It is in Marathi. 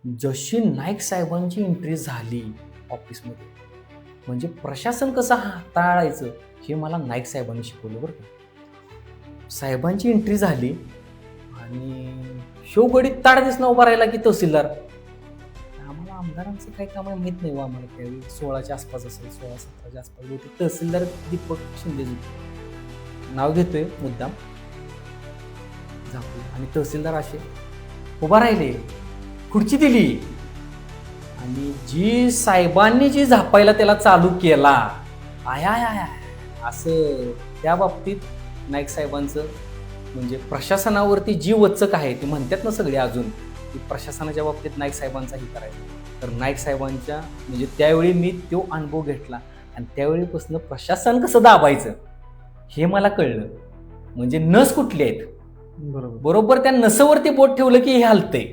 जशी नाईक साहेबांची एंट्री झाली ऑफिसमध्ये, म्हणजे प्रशासन कसं हाताळायचं हे मला नाईक साहेबांनी शिकवलं बरं का. साहेबांची एंट्री झाली आणि शेवगडीत ताड दिसणं उभा राहिला की तहसीलदार. आम्हाला आमदारांचं काय काम आहे माहीत नाही, आम्हाला त्यावेळी 16च्या आसपास असेल, 16-17च्या आसपास होते. तहसीलदार दीपक शिंदेजी नाव घेतोय मुद्दाम झापलं, आणि तहसीलदार असे उभा राहिले, खुर्ची दिली, आणि जी साहेबांनी जी झापायला त्याला चालू केला, आया आया असं त्या बाबतीत नाईक साहेबांचं म्हणजे प्रशासनावरती जी वचक आहे ती म्हणतात ना सगळे अजून, की प्रशासनाच्या बाबतीत नाईक साहेबांचाही करायचं. तर नाईक साहेबांच्या म्हणजे त्यावेळी मी तो अनुभव घेतला आणि त्यावेळीपासून प्रशासन कसं दाबायचं हे मला कळलं. म्हणजे नस कुठली आहेत, बरोबर. बरोबर त्या नसवरती बोट ठेवलं की हे हलतंय.